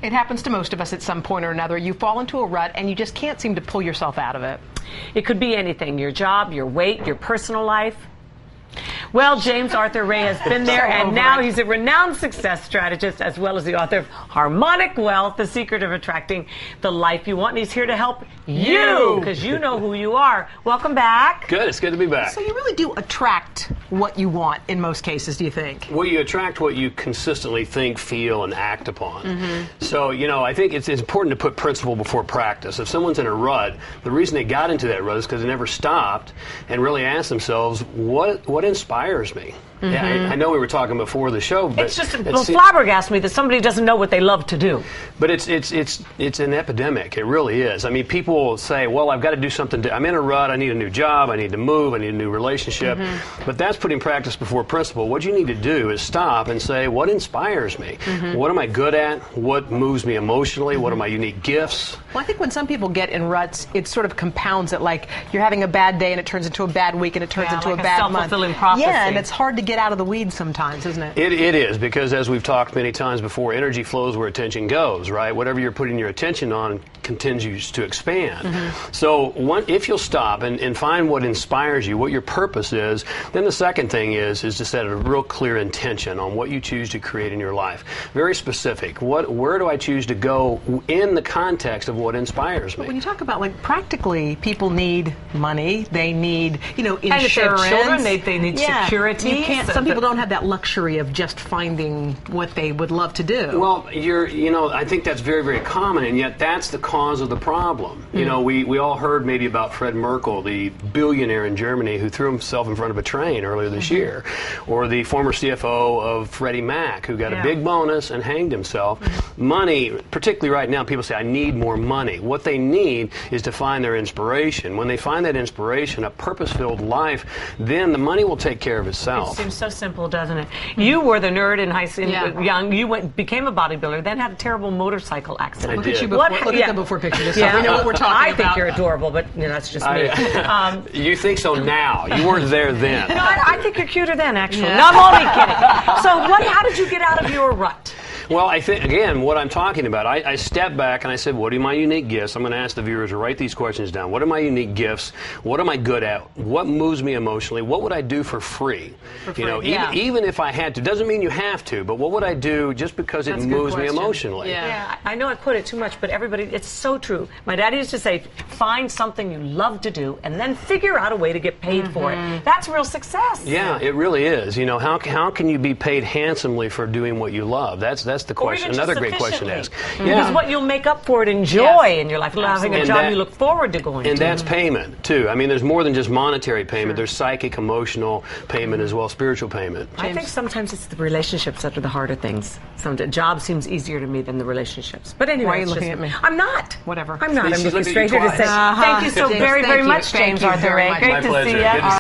It happens to most of us at some point or another. You fall into a rut and you just can't seem to pull yourself out of it. It could be anything, your job, your weight, your personal life. Well, James Arthur Ray has been there, and now he's a renowned success strategist as well as the author of Harmonic Wealth, The Secret of Attracting the Life You Want. And he's here to help you, because you know who you are. Welcome back. Good. It's good to be back. So you really do attract what you want in most cases, do you think? Well, you attract what you consistently think, feel, and act upon. So, you know, I think it's important to put principle before practice. If someone's in a rut, the reason they got into that rut is because they never stopped and really asked themselves, what inspires me? Yeah, I know we were talking before the show, but it's just flabbergasted me that somebody doesn't know what they love to do. But it's an epidemic. It really is. I mean, people say, "Well, I've got to do something. I'm in a rut. I need a new job. I need to move. I need a new relationship." But that's putting practice before principle. What you need to do is stop and say, "What inspires me? What am I good at? What moves me emotionally? What are my unique gifts?" Well, I think when some people get in ruts, it sort of compounds it. Like you're having a bad day and it turns into a bad week and it turns into like a bad month. Self-fulfilling prophecy. Yeah, and it's hard to get out of the weeds sometimes, isn't it? It is, because as we've talked many times before, energy flows where attention goes, right? Whatever you're putting your attention on continues to expand. So if you'll stop and find what inspires you, what your purpose is, then the second thing is to set a real clear intention on what you choose to create in your life. Very specific. Where do I choose to go in the context of what inspires me? When you talk about, like, practically, people need money, they need, insurance. And if they have children, they need security. You can't, some people don't have that luxury of just finding what they would love to do. Well, I think that's very, very common, and yet that's the cause of the problem. You know, we all heard maybe about Fred Merkel, the billionaire in Germany who threw himself in front of a train earlier this year, or the former CFO of Freddie Mac who got a big bonus and hanged himself. Money, particularly right now, people say, I need more money. What they need is to find their inspiration. When they find that inspiration, a purpose-filled life, then the money will take care of itself. It seems so simple, doesn't it? You were the nerd in high school, young. You became a bodybuilder, then had a terrible motorcycle accident. Look at you before. Look at the before picture. Just so we know what we're talking about. I think you're adorable, but that's just me. You think so now? You weren't there then. No, I think you're cuter then, actually. No, I'm only kidding. So, how did you get out of your rut? Well, I think, again, what I'm talking about, I stepped back and I said, what are my unique gifts? I'm going to ask the viewers to write these questions down. What are my unique gifts? What am I good at? What moves me emotionally? What would I do for free? Even if I had to. Doesn't mean you have to, but what would I do just because it moves me emotionally? Yeah, I know I quote it too much, but everybody, it's so true. My daddy used to say, find something you love to do and then figure out a way to get paid for it. That's real success. Yeah, it really is. How can you be paid handsomely for doing what you love? That's the question. Another great question to ask. Because what you'll make up for it in joy in your life, having a job you look forward to going to. And that's payment, too. I mean, there's more than just monetary payment. There's psychic, emotional payment as well, spiritual payment. I think sometimes it's the relationships that are the harder things. The job seems easier to me than the relationships. But anyway, why are you looking at me? I'm not. Whatever. I'm not. I'm looking straight here to say thank you so very, very much, James Arthur Ray. Great to see you.